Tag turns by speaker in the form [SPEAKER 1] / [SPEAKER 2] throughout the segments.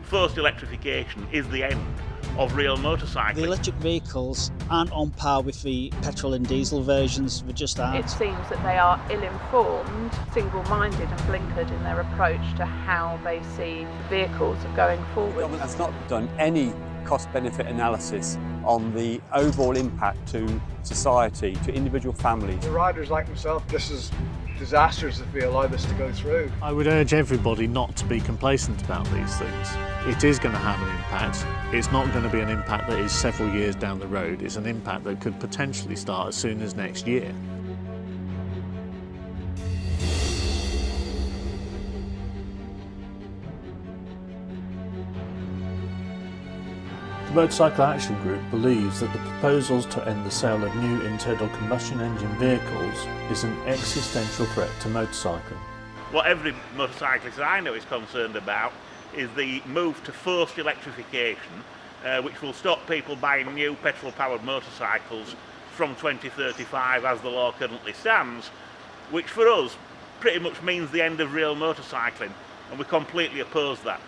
[SPEAKER 1] forced electrification is the end of real motorcycling.
[SPEAKER 2] The electric vehicles aren't on par with the petrol and diesel versions, they just aren't.
[SPEAKER 3] It seems that they are ill-informed, single-minded and blinkered in their approach to how they see vehicles going forward.
[SPEAKER 4] The government has not done any cost-benefit analysis on the overall impact to society, to individual families.
[SPEAKER 5] For riders like myself, this is disastrous if we allow this to go through.
[SPEAKER 6] I would urge everybody not to be complacent about these things. It is going to have an impact. It's not going to be an impact that is several years down the road. It's an impact that could potentially start as soon as next year. The Motorcycle Action Group believes that the proposals to end the sale of new internal combustion engine vehicles is an existential threat to motorcycling.
[SPEAKER 1] What every motorcyclist I know is concerned about is the move to forced electrification, which will stop people buying new petrol-powered motorcycles from 2035 as the law currently stands, which for us pretty much means the end of real motorcycling, and we completely oppose that.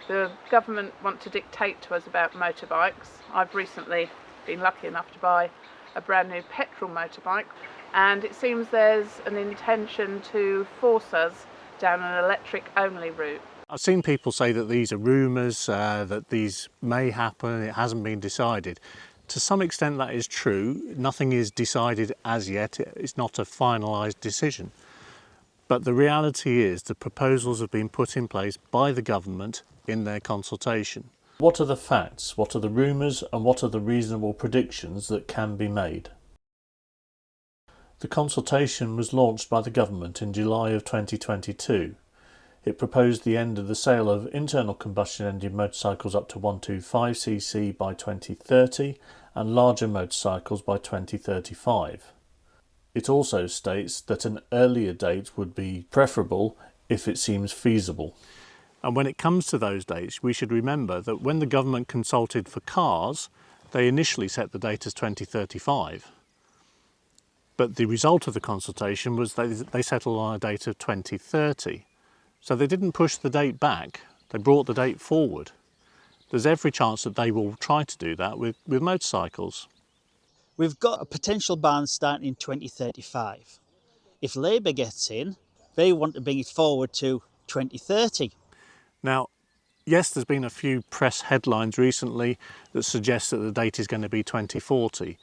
[SPEAKER 3] The government want to dictate to us about motorbikes. I've recently been lucky enough to buy a brand new petrol motorbike, and it seems there's an intention to force us down an electric-only route.
[SPEAKER 6] I've seen people say that these are rumours, that these may happen, it hasn't been decided. To some extent that is true. Nothing is decided as yet. It's not a finalised decision. But the reality is the proposals have been put in place by the government in their consultation. What are the facts, what are the rumours, and what are the reasonable predictions that can be made? The consultation was launched by the government in July of 2022. It proposed the end of the sale of internal combustion engine motorcycles up to 125cc by 2030 and larger motorcycles by 2035. It also states that an earlier date would be preferable if it seems feasible. And when it comes to those dates, we should remember that when the government consulted for cars, they initially set the date as 2035. But the result of the consultation was they settled on a date of 2030. So they didn't push the date back, they brought the date forward. There's every chance that they will try to do that with motorcycles.
[SPEAKER 2] We've got a potential ban starting in 2035. If Labour gets in, they want to bring it forward to 2030.
[SPEAKER 6] Now, yes, there's been a few press headlines recently that suggest that the date is going to be 2040.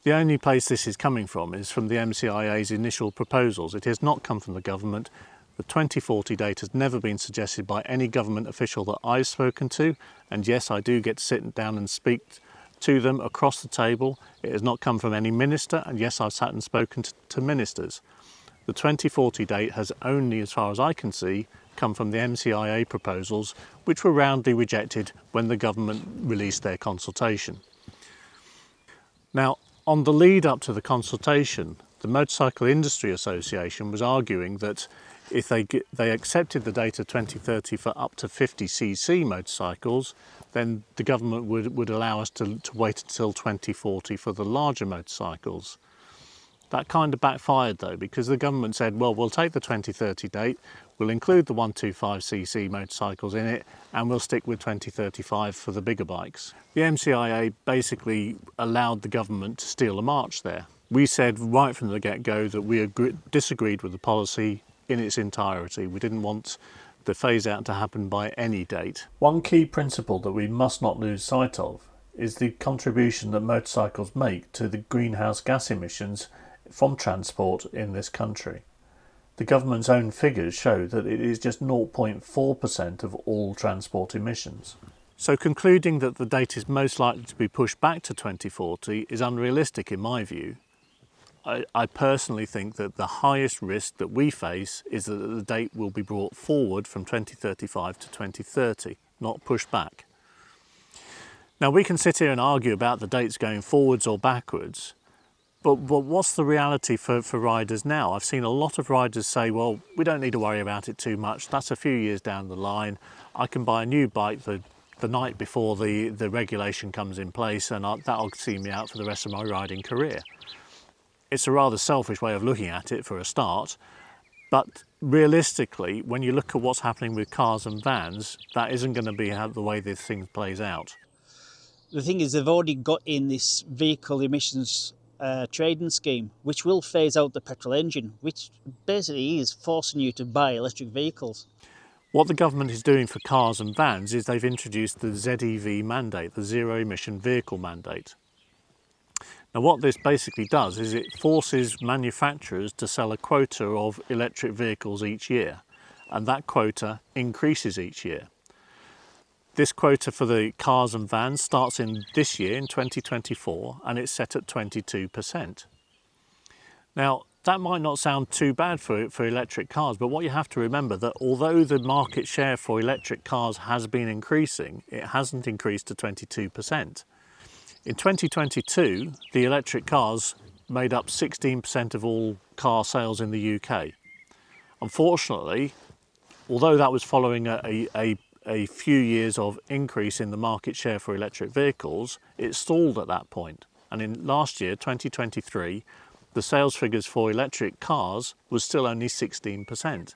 [SPEAKER 6] The only place this is coming from is from the MCIA's initial proposals. It has not come from the government. The 2040 date has never been suggested by any government official that I've spoken to, and yes, I do get to sit down and speak to them across the table. It has not come from any minister, and yes, I've sat and spoken to ministers. The 2040 date has only, as far as I can see, come from the MCIA proposals, which were roundly rejected when the government released their consultation. Now, on the lead up to the consultation, the Motorcycle Industry Association was arguing that if they accepted the date of 2030 for up to 50cc motorcycles, then the government would allow us to wait until 2040 for the larger motorcycles. That kind of backfired though, because the government said, well, we'll take the 2030 date, we'll include the 125cc motorcycles in it, and we'll stick with 2035 for the bigger bikes. The MCIA basically allowed the government to steal a march there. We said right from the get-go that we disagreed with the policy in its entirety. We didn't want the phase-out to happen by any date. One key principle that we must not lose sight of is the contribution that motorcycles make to the greenhouse gas emissions from transport in this country. The government's own figures show that it is just 0.4% of all transport emissions. So concluding that the date is most likely to be pushed back to 2040 is unrealistic in my view. I personally think that the highest risk that we face is that the date will be brought forward from 2035 to 2030, not pushed back. Now we can sit here and argue about the dates going forwards or backwards, but what's the reality for riders now? I've seen a lot of riders say, well, we don't need to worry about it too much, that's a few years down the line, I can buy a new bike the night before the regulation comes in place, and that'll see me out for the rest of my riding career. It's a rather selfish way of looking at it for a start, but realistically, when you look at what's happening with cars and vans, that isn't going to be how the way this thing plays out.
[SPEAKER 2] The thing is, they've already got in this vehicle emissions trading scheme, which will phase out the petrol engine, which basically is forcing you to buy electric vehicles.
[SPEAKER 6] What the government is doing for cars and vans is they've introduced the ZEV mandate, the zero emission vehicle mandate. Now what this basically does is it forces manufacturers to sell a quota of electric vehicles each year, and that quota increases each year. This quota for the cars and vans starts in this year, in 2024, and it's set at 22%. Now, that might not sound too bad for electric cars, but what you have to remember that although the market share for electric cars has been increasing, it hasn't increased to 22%. In 2022, the electric cars made up 16% of all car sales in the UK. Unfortunately, although that was following a few years of increase in the market share for electric vehicles, it stalled at that point. And in last year, 2023, the sales figures for electric cars was still only 16%.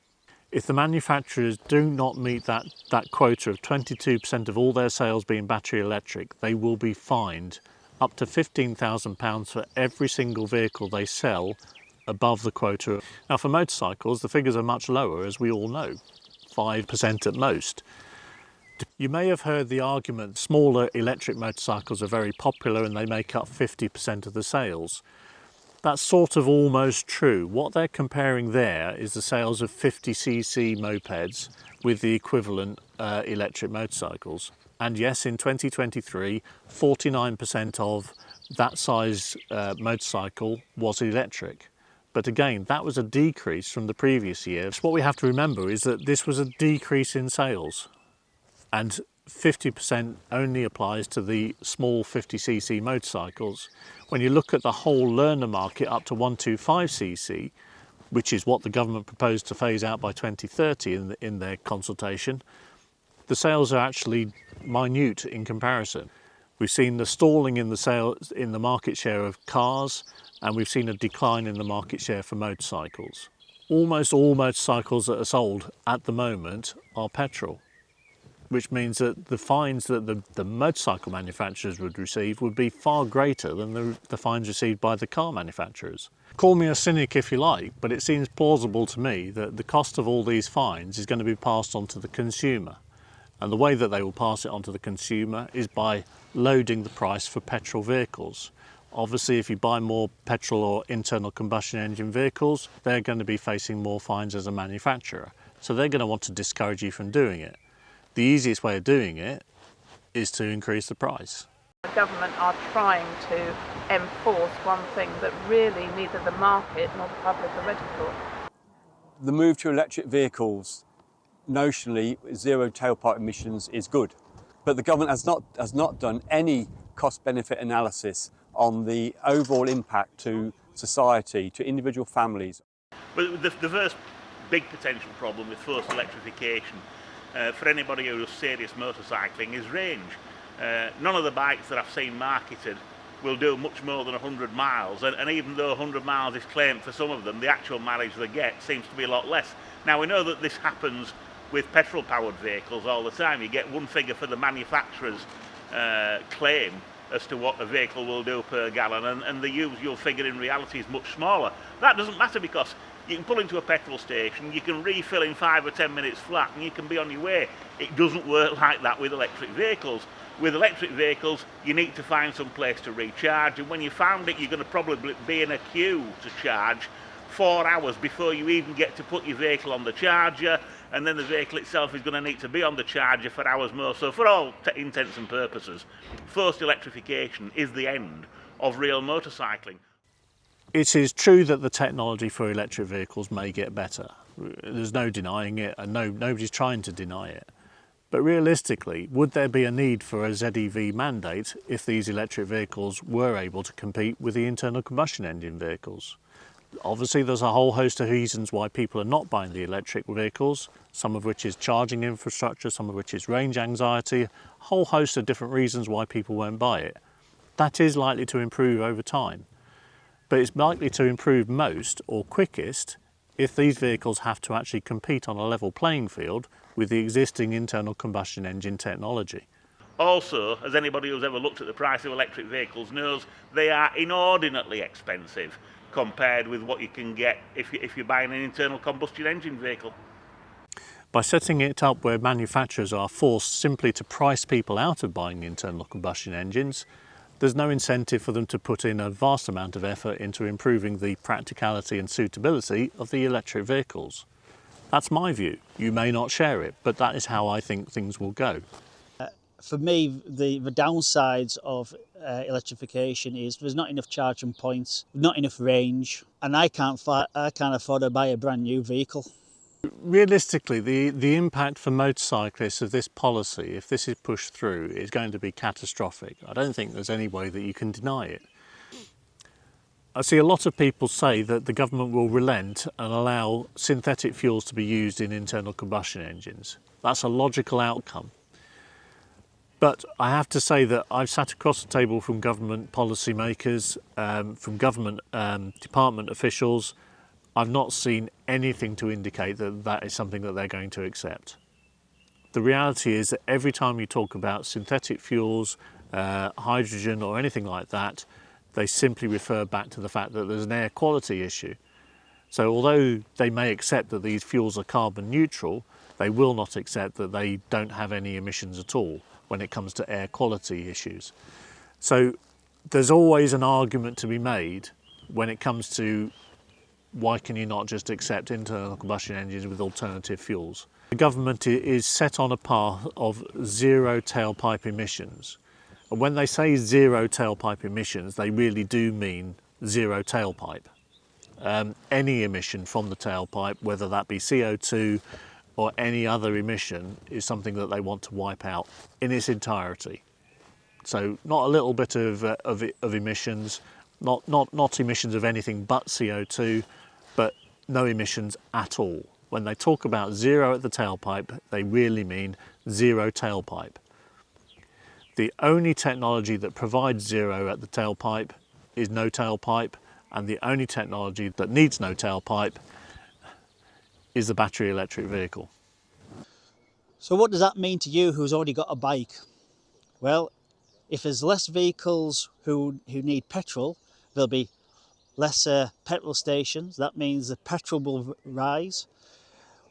[SPEAKER 6] If the manufacturers do not meet that quota of 22% of all their sales being battery electric, they will be fined up to £15,000 for every single vehicle they sell above the quota. Now for motorcycles, the figures are much lower, as we all know, 5% at most. You may have heard the argument smaller electric motorcycles are very popular and they make up 50% of the sales. That's sort of almost true. What they're comparing there is the sales of 50cc mopeds with the equivalent electric motorcycles. And yes, in 2023, 49% of that size motorcycle was electric. But again, that was a decrease from the previous year. So what we have to remember is that this was a decrease in sales. And 50% only applies to the small 50cc motorcycles. When you look at the whole learner market up to 125cc, which is what the government proposed to phase out by 2030 in their consultation, the sales are actually minute in comparison. We've seen the stalling in the sales in the market share of cars, and we've seen a decline in the market share for motorcycles. Almost all motorcycles that are sold at the moment are petrol, which means that the fines that the motorcycle manufacturers would receive would be far greater than the fines received by the car manufacturers. Call me a cynic if you like, but it seems plausible to me that the cost of all these fines is going to be passed on to the consumer. And the way that they will pass it on to the consumer is by loading the price for petrol vehicles. Obviously, if you buy more petrol or internal combustion engine vehicles, they're going to be facing more fines as a manufacturer. So they're going to want to discourage you from doing it. The easiest way of doing it is to increase the price.
[SPEAKER 3] The government are trying to enforce one thing that really neither the market nor the public are ready for.
[SPEAKER 4] The move to electric vehicles, notionally, zero tailpipe emissions is good. But the government has not done any cost-benefit analysis on the overall impact to society, to individual families.
[SPEAKER 1] But the first big potential problem with forced electrification for anybody who does serious motorcycling is range. None of the bikes that I've seen marketed will do much more than 100 miles, and even though 100 miles is claimed for some of them, the actual mileage they get seems to be a lot less. Now we know that this happens with petrol powered vehicles all the time. You get one figure for the manufacturer's claim as to what a vehicle will do per gallon, and the usual figure in reality is much smaller. That doesn't matter because you can pull into a petrol station, you can refill in 5 or 10 minutes flat, and you can be on your way. It doesn't work like that with electric vehicles. With electric vehicles, you need to find some place to recharge, and when you found it, you're going to probably be in a queue to charge 4 hours before you even get to put your vehicle on the charger, and then the vehicle itself is going to need to be on the charger for hours more. So for all intents and purposes, forced electrification is the end of real motorcycling.
[SPEAKER 6] It is true that the technology for electric vehicles may get better. There's no denying it, and nobody's trying to deny it. But realistically, would there be a need for a ZEV mandate if these electric vehicles were able to compete with the internal combustion engine vehicles? Obviously, there's a whole host of reasons why people are not buying the electric vehicles, some of which is charging infrastructure, some of which is range anxiety, a whole host of different reasons why people won't buy it. That is likely to improve over time. But it's likely to improve most or quickest if these vehicles have to actually compete on a level playing field with the existing internal combustion engine technology.
[SPEAKER 1] Also, as anybody who's ever looked at the price of electric vehicles knows, they are inordinately expensive compared with what you can get if you're buying an internal combustion engine vehicle.
[SPEAKER 6] By setting it up where manufacturers are forced simply to price people out of buying internal combustion engines, there's no incentive for them to put in a vast amount of effort into improving the practicality and suitability of the electric vehicles. That's my view. You may not share it, but that is how I think things will go.
[SPEAKER 2] For me, the downsides of electrification is there's not enough charging points, not enough range, and I can't afford to buy a brand new vehicle.
[SPEAKER 6] Realistically, the impact for motorcyclists of this policy, if this is pushed through, is going to be catastrophic. I don't think there's any way that you can deny it. I see a lot of people say that the government will relent and allow synthetic fuels to be used in internal combustion engines. That's a logical outcome. But I have to say that I've sat across the table from government policymakers, from government department officials. I've not seen anything to indicate that that is something that they're going to accept. The reality is that every time you talk about synthetic fuels, hydrogen or anything like that, they simply refer back to the fact that there's an air quality issue. So although they may accept that these fuels are carbon neutral, they will not accept that they don't have any emissions at all when it comes to air quality issues. So there's always an argument to be made when it comes to why can you not just accept internal combustion engines with alternative fuels. The government is set on a path of zero tailpipe emissions. And when they say zero tailpipe emissions, they really do mean zero tailpipe. Any emission from the tailpipe, whether that be CO2 or any other emission, is something that they want to wipe out in its entirety. So not a little bit of emissions, not emissions of anything but CO2, but no emissions at all. When they talk about zero at the tailpipe, they really mean zero tailpipe. The only technology that provides zero at the tailpipe is no tailpipe, and the only technology that needs no tailpipe is the battery electric vehicle.
[SPEAKER 2] So what does that mean to you who's already got a bike? Well, if there's less vehicles who need petrol, there'll be less petrol stations. That means the petrol will rise.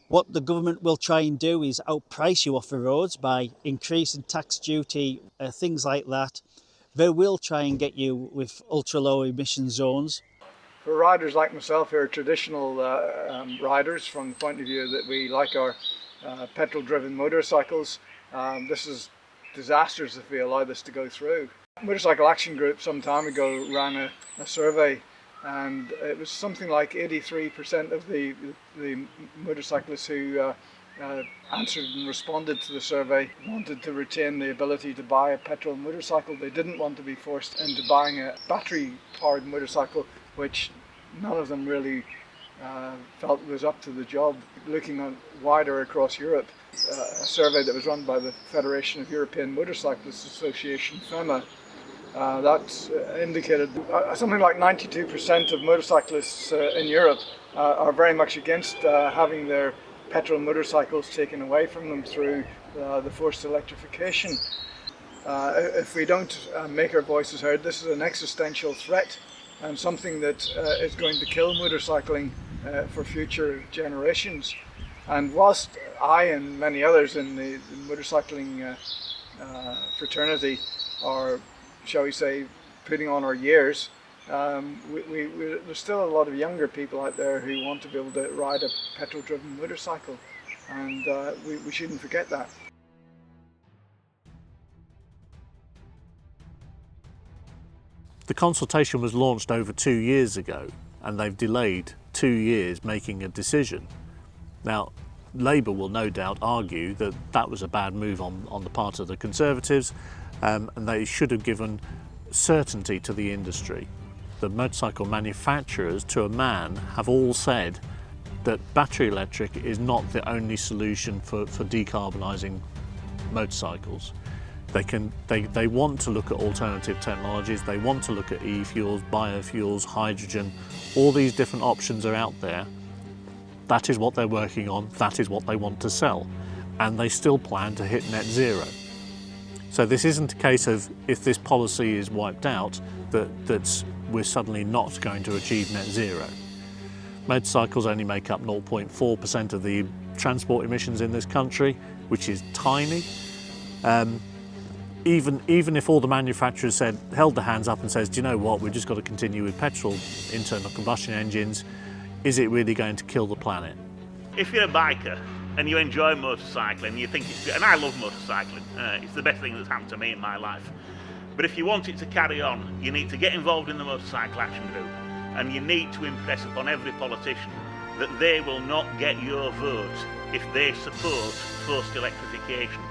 [SPEAKER 2] What the government will try and do is outprice you off the roads by increasing tax duty, things like that. They will try and get you with ultra low emission zones.
[SPEAKER 5] For riders like myself who are traditional riders, from the point of view that we like our petrol-driven motorcycles, this is disastrous if we allow this to go through. Motorcycle Action Group some time ago ran a survey, and it was something like 83% of the motorcyclists who answered and responded to the survey wanted to retain the ability to buy a petrol motorcycle. They didn't want to be forced into buying a battery-powered motorcycle, which none of them really felt was up to the job. Looking wider across Europe, a survey that was run by the Federation of European Motorcyclists Association, FEMA, that indicated something like 92% of motorcyclists in Europe are very much against having their petrol motorcycles taken away from them through the forced electrification. If we don't make our voices heard, this is an existential threat and something that is going to kill motorcycling for future generations. And whilst I and many others in the motorcycling fraternity are, shall we say, putting on our years, there's still a lot of younger people out there who want to be able to ride a petrol-driven motorcycle, and we shouldn't forget that.
[SPEAKER 6] The consultation was launched over 2 years ago, and they've delayed 2 years making a decision. Now, Labour will no doubt argue that that was a bad move on the part of the Conservatives, and they should have given certainty to the industry. The motorcycle manufacturers, to a man, have all said that battery electric is not the only solution for decarbonising motorcycles. They want to look at alternative technologies, they want to look at e-fuels, biofuels, hydrogen. All these different options are out there, That is what they're working on, that is what they want to sell, and they still plan to hit net zero. So this isn't a case of, if this policy is wiped out, that we're suddenly not going to achieve net zero. Motorcycles only make up 0.4% of the transport emissions in this country, which is tiny. Even if all the manufacturers held their hands up and says, do you know what, we've just got to continue with petrol internal combustion engines, is it really going to kill the planet?
[SPEAKER 1] If you're a biker and you enjoy motorcycling, and you think it's good, and I love motorcycling, it's the best thing that's happened to me in my life. But if you want it to carry on, you need to get involved in the Motorcycle Action Group, and you need to impress upon every politician that they will not get your vote if they support forced electrification.